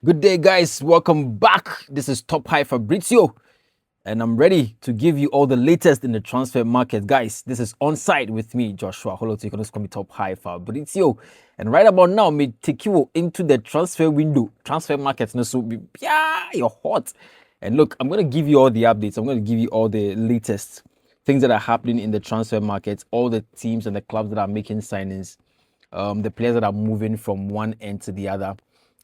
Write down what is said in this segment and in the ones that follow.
Good day, guys. Welcome back. This is Top High Fabrizio, and I'm ready to give you all the latest in the transfer market. Guys, this is On Site with me, Joshua Holo. You can just call me Top High Fabrizio. And right about now, me take you into the transfer window, transfer market. So, yeah, you're hot. And look, I'm going to give you all the updates. I'm going to give you all the latest things that are happening in the transfer market, all the teams and the clubs that are making signings, the players that are moving from one end to the other,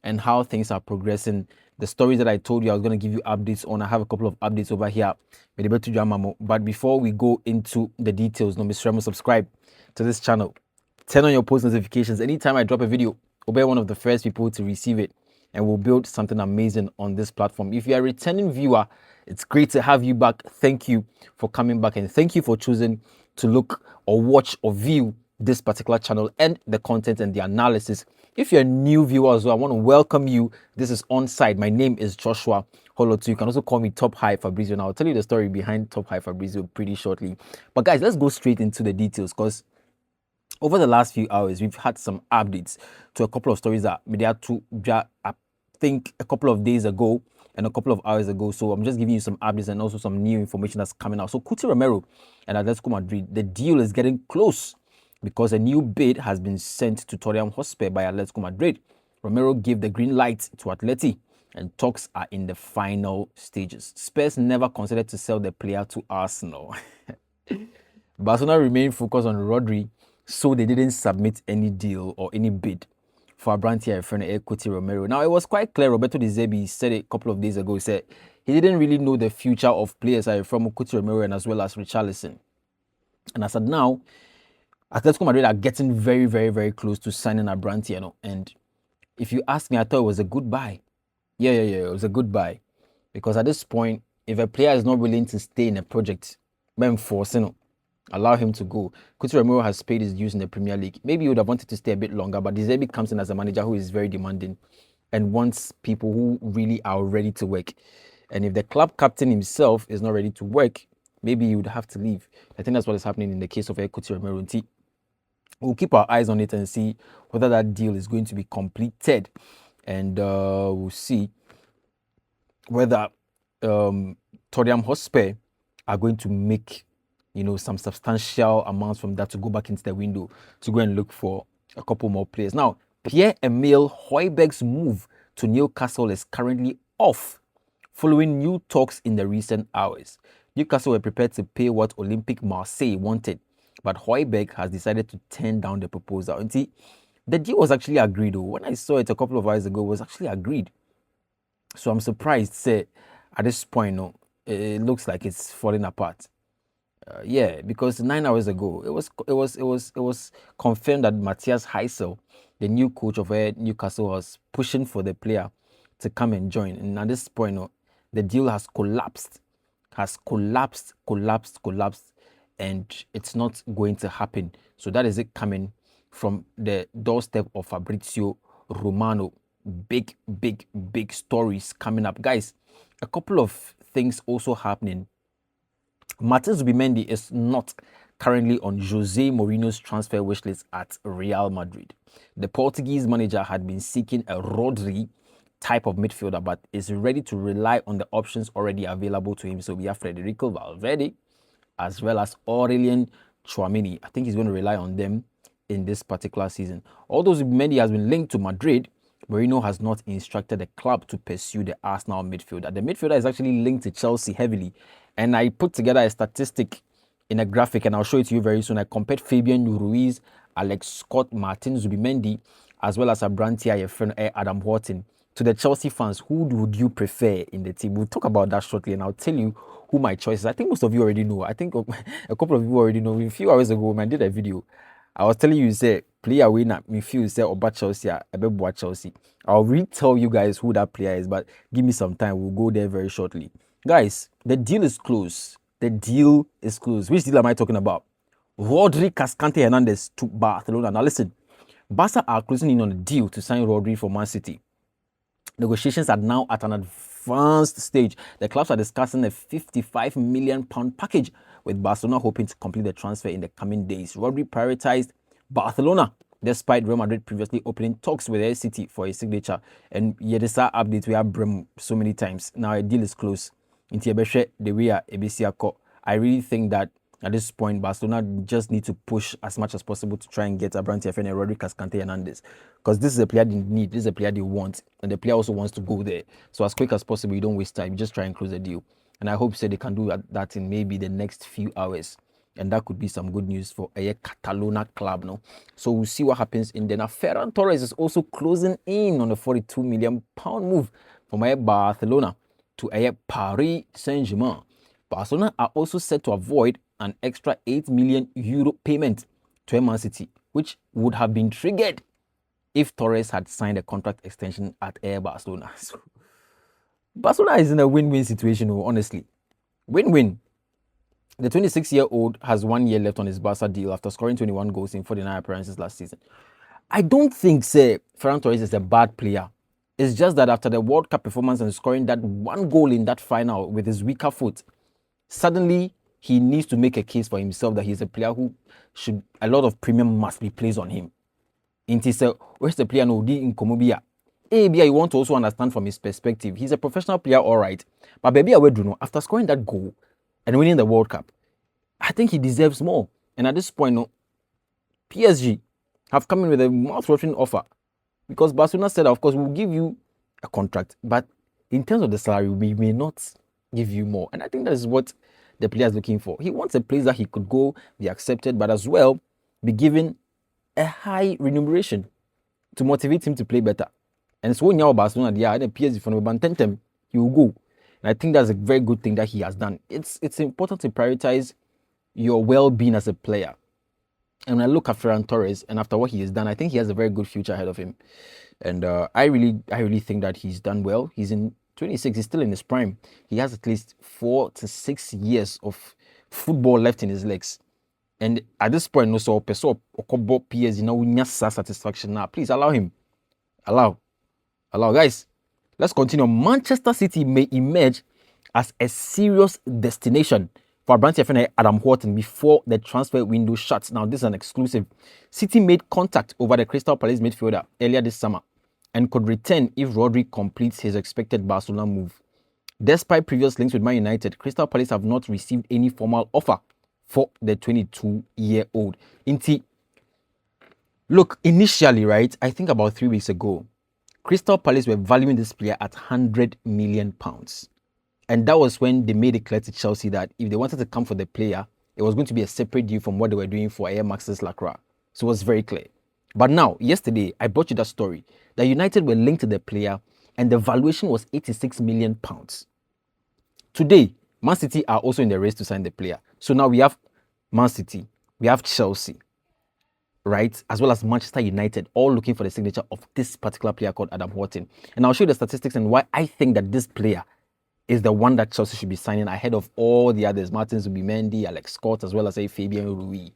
and how things are progressing. The stories that I told you I was going to give you updates on. I have a couple of updates over here. But before we go into the details, no, Mr. Remo, subscribe to this channel. Turn on your post notifications. Anytime I drop a video, we'll be one of the first people to receive it. And we'll build something amazing on this platform. If you're a returning viewer, it's great to have you back. Thank you for coming back. And thank you for choosing to look or watch or view this particular channel and the content and the analysis. If you're a new viewer as well, I want to welcome you. This is On Side. My name is Joshua Holotu. You can also call me Top High Fabrizio, and I'll tell you the story behind Top High Fabrizio pretty shortly. But guys, let's go straight into the details, because over the last few hours, we've had some updates to a couple of stories that media to I think a couple of days ago and a couple of hours ago. So I'm just giving you some updates and also some new information that's coming out. So Cuti Romero and Atletico Madrid, the deal is getting close, because a new bid has been sent to Tottenham Hotspur by Atletico Madrid. Romero gave the green light to Atleti, and talks are in the final stages. Spurs never considered to sell the player to Arsenal. Barcelona remained focused on Rodri, so they didn't submit any deal or any bid for Abrantia friend Cuti Romero. Now, it was quite clear. Roberto De Zerbi said it a couple of days ago. He said he didn't really know the future of players from Cuti Romero and as well as Richarlison. And as of now, Atletico Madrid are getting very, very, very close to signing Abrantia. And if you ask me, I thought it was a good buy. Yeah, it was a good buy. Because at this point, if a player is not willing to stay in a project, then allow him to go. Cuti Romero has paid his dues in the Premier League. Maybe he would have wanted to stay a bit longer, but De Zerbi comes in as a manager who is very demanding and wants people who really are ready to work. And if the club captain himself is not ready to work, maybe he would have to leave. I think that's what is happening in the case of Cuti Romero. We'll keep our eyes on it and see whether that deal is going to be completed. And we'll see whether Tottenham Hotspur are going to make some substantial amounts from that to go back into the window to go and look for a couple more players. Now, Pierre-Emile Højbjerg's move to Newcastle is currently off, following new talks in the recent hours. Newcastle were prepared to pay what Olympique Marseille wanted, but Højbjerg has decided to turn down the proposal. And see, the deal was actually agreed. When I saw it a couple of hours ago, it was actually agreed. So I'm surprised, say, at this point, it looks like it's falling apart. Yeah, because 9 hours ago, it was confirmed that Matthias Heysel, the new coach of Newcastle, was pushing for the player to come and join. And at this point, the deal has collapsed, and it's not going to happen. So that is it coming from the doorstep of Fabrizio Romano. Big stories coming up, guys. A couple of things also happening. Martin Zubimendi is not currently on Jose Mourinho's transfer wish list at Real Madrid. The Portuguese manager had been seeking a Rodri type of midfielder, but is ready to rely on the options already available to him. So we have Federico Valverde as well as Aurelien Tchouameni. I think he's going to rely on them in this particular season. Although Zubimendi has been linked to Madrid, Mourinho has not instructed the club to pursue the Arsenal midfielder. The midfielder is actually linked to Chelsea heavily. And I put together a statistic in a graphic, and I'll show it to you very soon. I compared Fabian Ruiz, Alex Scott, Martin Zubimendi, as well as Abrantia, your friend Adam Horton. To the Chelsea fans, who would you prefer in the team? We'll talk about that shortly, and I'll tell you who my choice is. I think most of you already know. I think a couple of you already know. A few hours ago, when I did a video, I was telling you, say, player winner, me feel say about Chelsea, Chelsea. I'll retell you guys who that player is, but give me some time. We'll go there very shortly. Guys, the deal is close. The deal is close. Which deal am I talking about? Rodri Cascante Hernandez to Barcelona. Now listen, Barca are closing in on a deal to sign Rodri for Man City. Negotiations are now at an advanced stage. The clubs are discussing a £55 million package, with Barcelona hoping to complete the transfer in the coming days. Rodri prioritized Barcelona despite Real Madrid previously opening talks with the City for a signature. And yet this update we have Brem so many times. Now a deal is close. Into the way I really think that at this point, Barcelona just need to push as much as possible to try and get Abrante FN and Rodri Cascante Hernandez. Because this is a player they need, this is a player they want, and the player also wants to go there. So as quick as possible, you don't waste time, you just try and close the deal. And I hope they can do that in maybe the next few hours. And that could be some good news for a Catalona club. No? So we'll see what happens in there. Now, Ferran Torres is also closing in on a £42 million move from Barcelona to Paris Saint-Germain. Barcelona are also set to avoid an extra €8 million payment to Man City, which would have been triggered if Torres had signed a contract extension at Air Barcelona. So Barcelona is in a win-win situation, honestly. Win-win. The 26-year-old has 1 year left on his Barca deal after scoring 21 goals in 49 appearances last season. I don't think, Ferran Torres is a bad player. It's just that after the World Cup performance and scoring that one goal in that final with his weaker foot, suddenly he needs to make a case for himself that he's a player who should, a lot of premium must be placed on him. Where's the player no in Komobia? You want to also understand from his perspective. He's a professional player, all right. But baby, after scoring that goal and winning the World Cup, I think he deserves more. And at this point, PSG have come in with a mouth-watering offer. Because Barcelona said, of course, we'll give you a contract. But in terms of the salary, we may not give you more. And I think that is what the player is looking for. He wants a place that he could go, be accepted, but as well be given a high remuneration to motivate him to play better. And so now Barcelona, the PSG from Bantentem, he will go. And I think that's a very good thing that he has done. It's important to prioritize your well-being as a player. And when I look at Ferran Torres and after what he has done, I think he has a very good future ahead of him. And I really think that he's done well. He's in 26, he's still in his prime. He has at least 4 to 6 years of football left in his legs. And at this point, no so PSG now satisfaction now. Please allow him. Allow, guys. Let's continue. Manchester City may emerge as a serious destination for Abrante FN Adam Wharton before the transfer window shuts. Now, this is an exclusive. City made contact over the Crystal Palace midfielder earlier this summer and could return if Rodri completes his expected Barcelona move. Despite previous links with Man United, Crystal Palace have not received any formal offer for the 22-year-old. Look, initially, right, I think about 3 weeks ago, Crystal Palace were valuing this player at £100 million. And that was when they made it clear to Chelsea that if they wanted to come for the player, it was going to be a separate deal from what they were doing for Air Max's Lacroix. So it was very clear. But now, yesterday, I brought you that story that United were linked to the player and the valuation was £86 million. Today, Man City are also in the race to sign the player. So now we have Man City, we have Chelsea, right, as well as Manchester United, all looking for the signature of this particular player called Adam Wharton. And I'll show you the statistics and why I think that this player is the one that Chelsea should be signing ahead of all the others. Martin Zubimendi, Alex Scott, as well as Fabian Ruiz.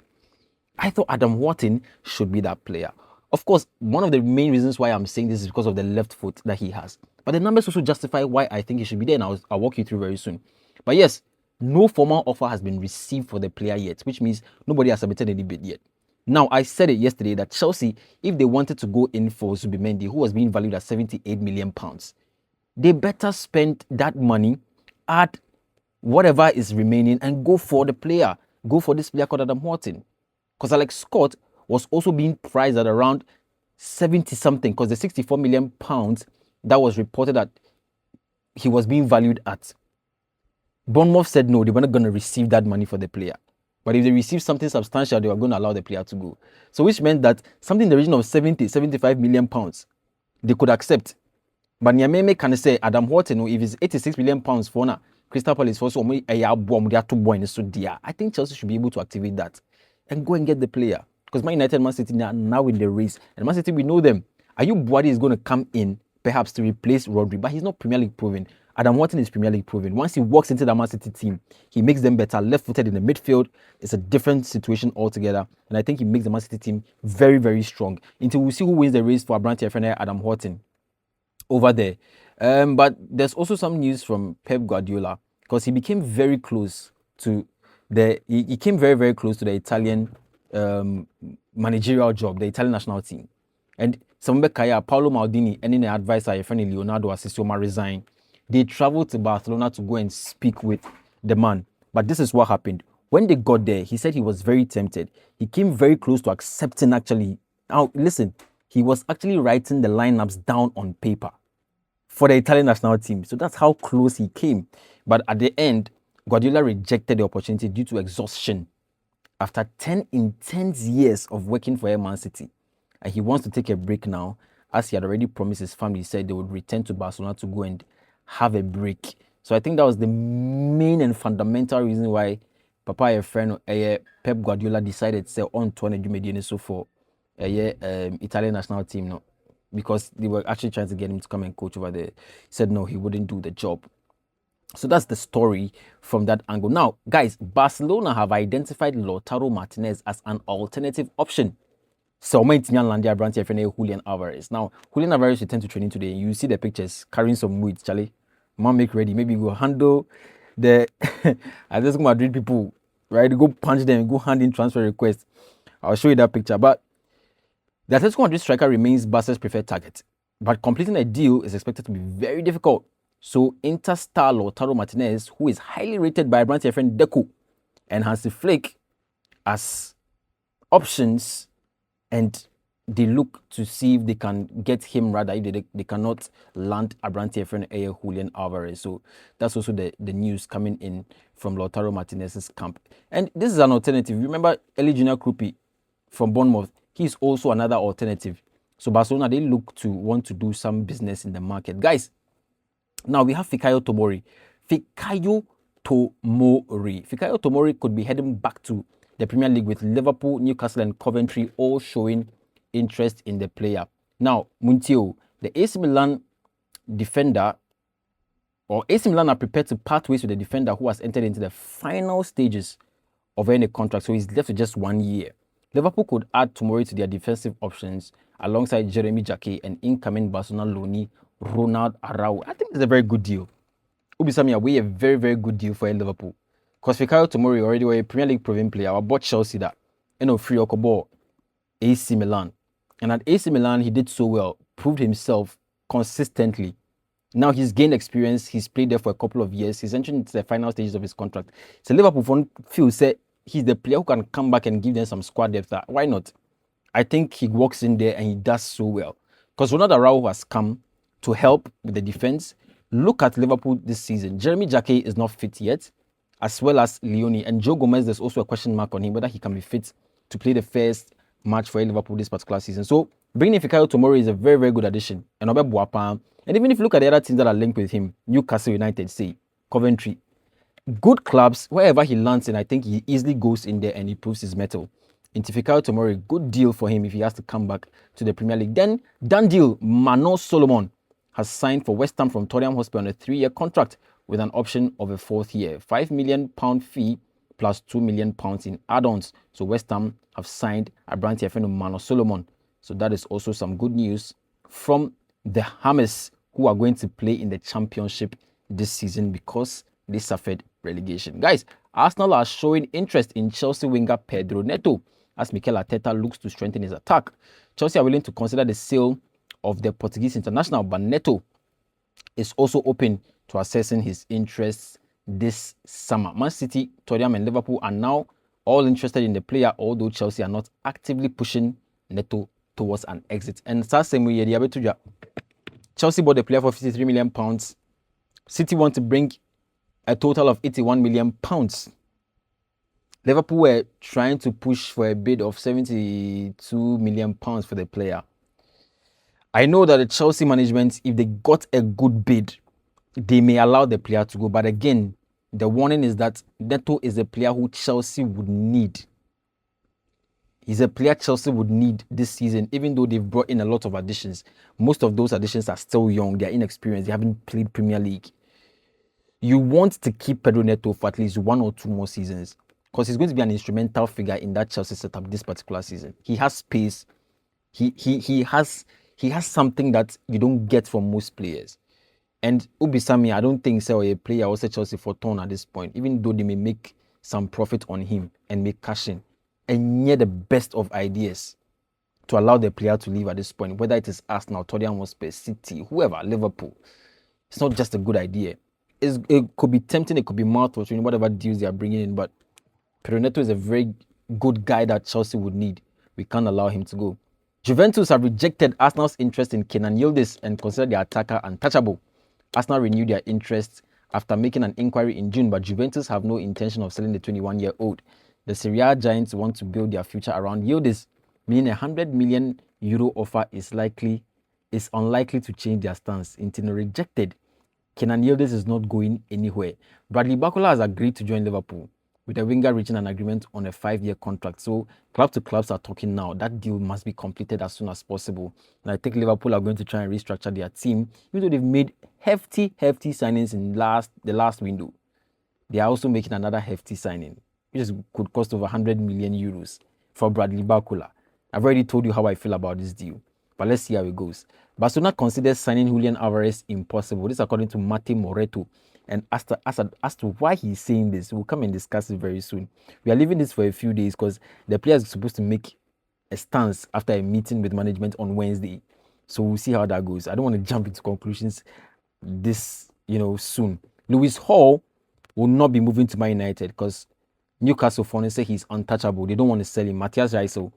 I thought Adam Wharton should be that player. Of course, one of the main reasons why I'm saying this is because of the left foot that he has. But the numbers also justify why I think he should be there, and I'll walk you through very soon. But yes, no formal offer has been received for the player yet, which means nobody has submitted any bid yet. Now, I said it yesterday that Chelsea, if they wanted to go in for Zubimendi, who was being valued at £78 million, they better spend that money, add whatever is remaining, and go for the player. Go for this player called Adam Wharton. Because Alex Scott was also being priced at around 70-something, because the £64 million that was reported that he was being valued at. Bournemouth said no, they were not going to receive that money for the player. But if they receive something substantial, they were going to allow the player to go. So which meant that something in the region of 70-75 million pounds, they could accept. But Nyameme can say Adam Wharton, if it's 86 million pounds for now, Crystal Palace for so I think Chelsea should be able to activate that and go and get the player. Because Man United, Man City are now in the race. And Man City, we know them. Ayub Buadi is going to come in perhaps to replace Rodri, but he's not Premier League proven. Adam Wharton is Premier League proven. Once he walks into the Man City team, he makes them better. Left-footed in the midfield, it's a different situation altogether. And I think he makes the Man City team very, very strong. Until we see who wins the race for Abrante FN Adam Wharton over there. But there's also some news from Pep Guardiola, because he became very close to he came very, very close to the Italian managerial job, the Italian national team. And Kaya, Paolo Maldini, and then the advisor, your friend Leonardo Assisioma resigned. They traveled to Barcelona to go and speak with the man. But this is what happened. When they got there, he said he was very tempted. He came very close to accepting actually. Now, listen, he was actually writing the lineups down on paper for the Italian national team. So that's how close he came. But at the end, Guardiola rejected the opportunity due to exhaustion after 10 intense years of working for Man City. And he wants to take a break now, as he had already promised his family. He said they would return to Barcelona to go and have a break. So I think that was the main and fundamental reason why Papa, a friend, Pep Guardiola decided to sell on 200 million so for Italian national team, no, because they were actually trying to get him to come and coach over there. He said no, he wouldn't do the job. So that's the story from that angle. Now, guys, Barcelona have identified Lautaro Martinez as an alternative option. So, Landia Branty FNA Julian Alvarez. Now, Julian Alvarez returned to training today. You see the pictures carrying some weight, Charlie. Man, make ready. Maybe go handle the Atletico Madrid people, right? Go punch them, go hand in transfer requests. I'll show you that picture. But the Atletico Madrid striker remains Barca's preferred target. But completing a deal is expected to be very difficult. So, Inter star Lautaro Martinez, who is highly rated by Branty friend Deco and Hansi Flick as options, and they look to see if they can get him, rather if they cannot land Abrante friend Julian Alvarez. So that's also the news coming in from Lautaro Martinez's camp. And this is an alternative. Remember Eli Junior Krupi from Bournemouth? He's also another alternative. So Barcelona, they look to want to do some business in the market. Guys, now we have Fikayo Tomori. Fikayo Tomori could be heading back to the Premier League with Liverpool, Newcastle, and Coventry all showing interest in the player. Now, Muntio, the AC Milan defender, or AC Milan are prepared to part ways with the defender who has entered into the final stages of any contract, so he's left with just 1 year. Liverpool could add Tomori to their defensive options alongside Jeremy Jacquet and incoming Barcelona loanee Ronald Araujo. I think it's a very good deal. Ubisami away a very, very good deal for Liverpool. Because Fikayo Tomori already were a Premier League proven player. I bought Chelsea that. Free Okobo, AC Milan. And at AC Milan, he did so well. Proved himself consistently. Now he's gained experience. He's played there for a couple of years. He's entering into the final stages of his contract. So Liverpool feel say he's the player who can come back and give them some squad depth. Why not? I think he walks in there and he does so well. Because Ronald Araujo has come to help with the defense. Look at Liverpool this season. Jeremy Jacquet is not fit yet, as well as Leone. And Joe Gomez, there's also a question mark on him, whether he can be fit to play the first match for Liverpool this particular season. So bringing in Fikayo Tomori is a very, very good addition. And even if you look at the other teams that are linked with him, Newcastle United, say, Coventry, good clubs, wherever he lands in, I think he easily goes in there and he proves his mettle. Into Fikayo Tomori, good deal for him if he has to come back to the Premier League. Then, done deal, Mano Solomon has signed for West Ham from Tottenham Hotspur on a 3-year contract with an option of a 4th year. £5 million fee plus £2 million in add-ons. So West Ham have signed Abrante Efeno Mano Solomon. So that is also some good news from the Hammers, who are going to play in the Championship this season because they suffered relegation. Guys, Arsenal are showing interest in Chelsea winger Pedro Neto as Mikel Arteta looks to strengthen his attack. Chelsea are willing to consider the sale of the Portuguese international, but Neto is also open to assessing his interests this summer. Man City, Tottenham, and Liverpool are now all interested in the player, although Chelsea are not actively pushing Neto towards an exit. And Chelsea bought the player for £53 million. City want to bring a total of £81 million. Liverpool were trying to push for a bid of £72 million for the player. I know that the Chelsea management, if they got a good bid, they may allow the player to go. But again, the warning is that Neto is a player who Chelsea would need. He's a player Chelsea would need this season, even though they've brought in a lot of additions. Most of those additions are still young. They're inexperienced. They haven't played Premier League. You want to keep Pedro Neto for at least 1 or 2 more seasons because he's going to be an instrumental figure in that Chelsea setup this particular season. He has space. He has something that you don't get from most players. And Ubisami, I don't think so a player also Chelsea for turn at this point, even though they may make some profit on him and make cash in. and near the best of ideas to allow the player to leave at this point, whether it is Arsenal, Tottenham Hotspur, City, whoever, Liverpool. It's not just a good idea. It could be tempting, it could be mouth-watering, whatever deals they are bringing in, but Peroneto is a very good guy that Chelsea would need. We can't allow him to go. Juventus have rejected Arsenal's interest in Kenan Yildiz and considered the attacker untouchable. Arsenal renewed their interest after making an inquiry in June, but Juventus have no intention of selling the 21-year-old. The Serie A giants want to build their future around Yildiz, meaning a €100 million offer is unlikely to change their stance. Until rejected, Kenan Yildiz is not going anywhere. Bradley Barcola has agreed to join Liverpool, with the winger reaching an agreement on a 5-year contract. So club to clubs are talking now. That deal must be completed as soon as possible. And I think Liverpool are going to try and restructure their team, even though they've made hefty signings in the last window. They are also making another hefty signing, which could cost over €100 million for Bradley Barcola. I've already told you how I feel about this deal, but let's see how it goes. Barcelona considers signing Julian Alvarez impossible. This according to Mate Moreto. And as to why he's saying this, we'll come and discuss it very soon. We are leaving this for a few days because the player is supposed to make a stance after a meeting with management on Wednesday. So we'll see how that goes. I don't want to jump into conclusions this, soon. Lewis Hall will not be moving to Man United because Newcastle fans say he's untouchable. They don't want to sell him. Matthias Reisel,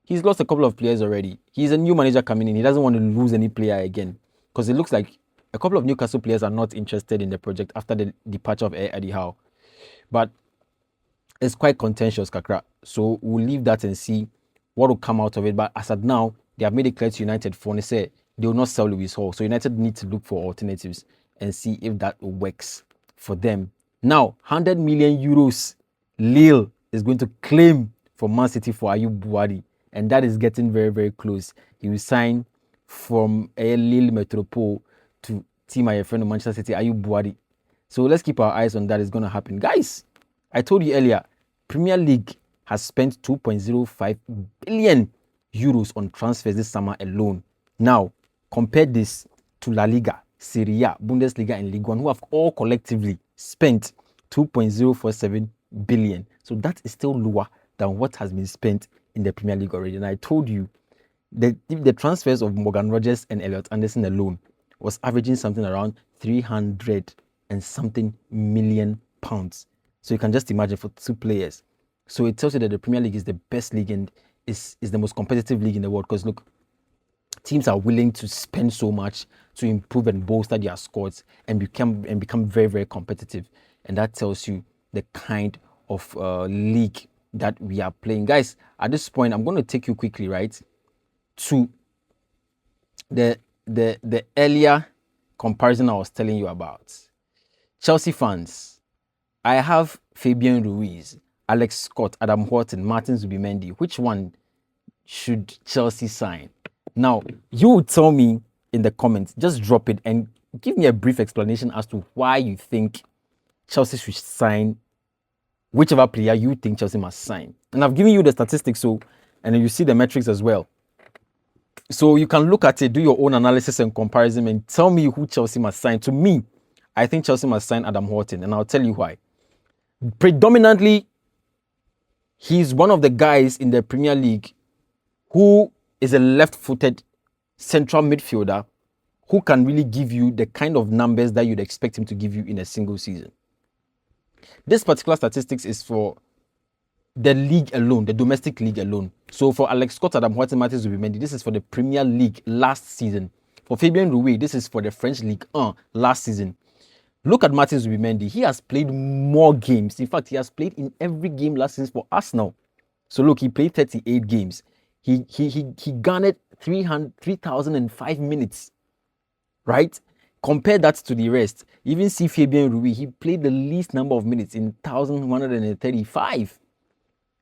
he's lost a couple of players already. He's a new manager coming in. He doesn't want to lose any player again because it looks like a couple of Newcastle players are not interested in the project after the departure of Eddie Howe. But it's quite contentious, Kakra. So we'll leave that and see what will come out of it. But as of now, they have made it clear to United for say they will not sell Lewis Hall. So United need to look for alternatives and see if that works for them. Now, €100 million Lille is going to claim for Man City for Ayub Buwadi. And that is getting very, very close. He will sign from Lille Metropole to team my friend of Manchester City, Ayub Buwadi. So let's keep our eyes on that. It's going to happen. Guys, I told you earlier, Premier League has spent €2.05 billion on transfers this summer alone. Now, compare this to La Liga, Serie A, Bundesliga, and Ligue 1, who have all collectively spent €2.047 billion. So that is still lower than what has been spent in the Premier League already. And I told you that the transfers of Morgan Rogers and Elliot Anderson alone was averaging something around 300 and something million pounds. So you can just imagine for two players. So it tells you that the Premier League is the best league and is the most competitive league in the world. Because look, teams are willing to spend so much to improve and bolster their squads and become very, very competitive. And that tells you the kind of league that we are playing. Guys, at this point, I'm going to take you quickly, right, to the earlier comparison I was telling you about. Chelsea fans, I have Fabian Ruiz, Alex Scott, Adam Horton, Martin Zubimendi. Which one should Chelsea sign? Now, you will tell me in the comments. Just drop it and give me a brief explanation as to why you think Chelsea should sign whichever player you think Chelsea must sign. And I've given you the statistics, and then you see the metrics as well. So you can look at it, do your own analysis and comparison, and tell me who Chelsea must sign. To me, I think Chelsea must sign Adam Horton, and I'll tell you why. Predominantly, he's one of the guys in the Premier League who is a left-footed central midfielder who can really give you the kind of numbers that you'd expect him to give you in a single season. This particular statistics is for the league alone, the domestic league alone. So for Alex Scott, Adam Horton, Martin Zubimendi, this is for the Premier League last season. For Fabian Ruiz, this is for the French League 1 last season. Look at Martin Zubimendi. He has played more games. In fact, he has played in every game last season for Arsenal. So look, he played 38 games. He garnered 3,005 minutes, right? Compare that to the rest. Even see Fabian Ruiz, he played the least number of minutes in 1,135.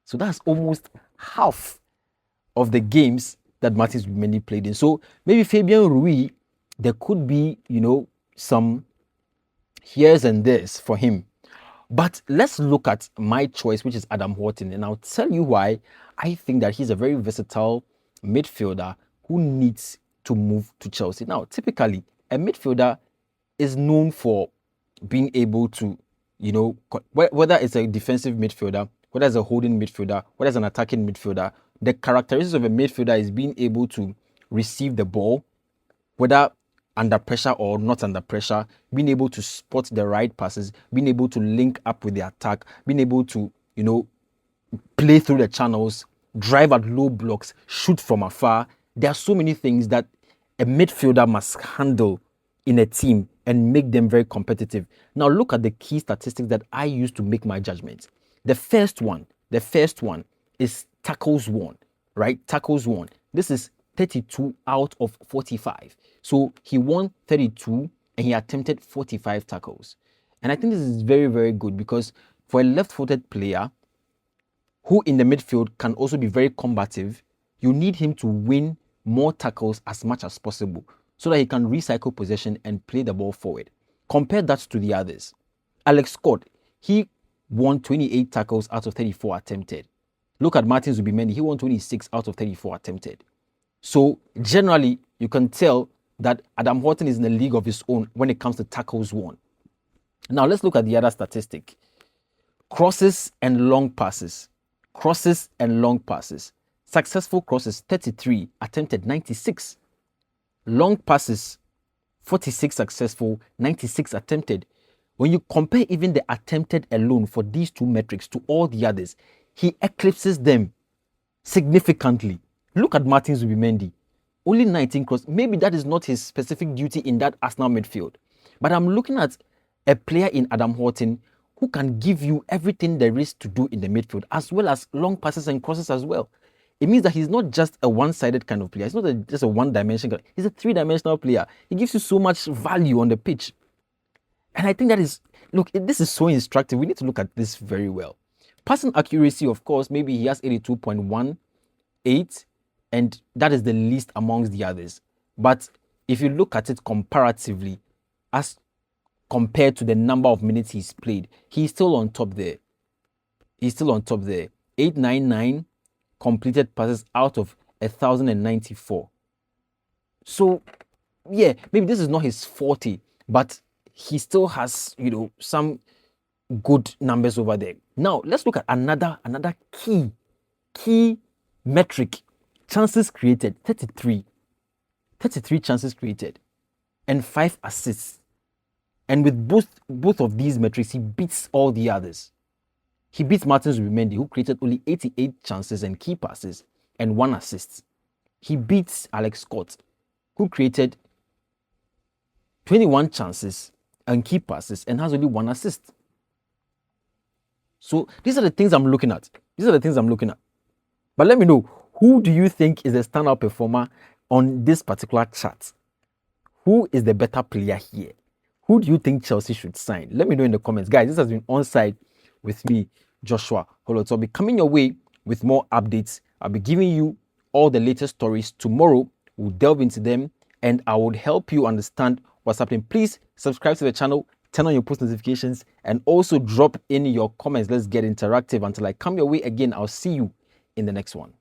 So that's almost half of the games that Martin Zubimendi played in. So maybe Fabian Ruiz, there could be, some here's and there's for him. But let's look at my choice, which is Adam Horton. And I'll tell you why I think that he's a very versatile midfielder who needs to move to Chelsea. Now, typically, a midfielder is known for being able to, whether it's a defensive midfielder whether as a holding midfielder, whether as an attacking midfielder, the characteristics of a midfielder is being able to receive the ball, whether under pressure or not under pressure, being able to spot the right passes, being able to link up with the attack, being able to, play through the channels, drive at low blocks, shoot from afar. There are so many things that a midfielder must handle in a team and make them very competitive. Now look at the key statistics that I use to make my judgment. The first one is tackles won, right? Tackles won. This is 32 out of 45. So he won 32 and he attempted 45 tackles. And I think this is very, very good because for a left-footed player who in the midfield can also be very combative, you need him to win more tackles as much as possible so that he can recycle possession and play the ball forward. Compare that to the others. Alex Scott, he won 28 tackles out of 34 attempted. Look at Martin Zubimendi, he won 26 out of 34 attempted. So generally, you can tell that Adam Horton is in a league of his own when it comes to tackles won. Now let's look at the other statistic. Crosses and long passes. Crosses and long passes. Successful crosses, 33, attempted 96. Long passes, 46 successful, 96 attempted. When you compare even the attempted alone for these two metrics to all the others, he eclipses them significantly. Look at Martin Zubimendi. Only 19 crosses. Maybe that is not his specific duty in that Arsenal midfield. But I'm looking at a player in Adam Horton who can give you everything there is to do in the midfield, as well as long passes and crosses as well. It means that he's not just a one-sided kind of player. He's not just a one-dimensional. He's a three-dimensional player. He gives you so much value on the pitch. And I think that is, look, this is so instructive. We need to look at this very well. Passing accuracy, of course, maybe he has 82.18, and that is the least amongst the others. But if you look at it comparatively, as compared to the number of minutes he's played, he's still on top there. 899 completed passes out of 1,094. So, yeah, maybe this is not his forte, but he still has, some good numbers over there. Now, let's look at another key metric. Chances created, 33. 33 chances created and 5 assists. And with both of these metrics, he beats all the others. He beats Martin Zubimendi, who created only 88 chances and key passes and 1 assist. He beats Alex Scott, who created 21 chances and key passes and has only 1 assist. So these are the things I'm looking at. But let me know, who do you think is the standout performer on this particular chart? Who is the better player here? Who do you think Chelsea should sign? Let me know in the comments. Guys, this has been Onside with me, Joshua Holot. I'll be coming your way with more updates. I'll be giving you all the latest stories. Tomorrow, we'll delve into them and I will help you understand what's happening. Please subscribe to the channel, turn on your post notifications, and also drop in your comments. Let's get interactive. Until I come your way again, I'll see you in the next one.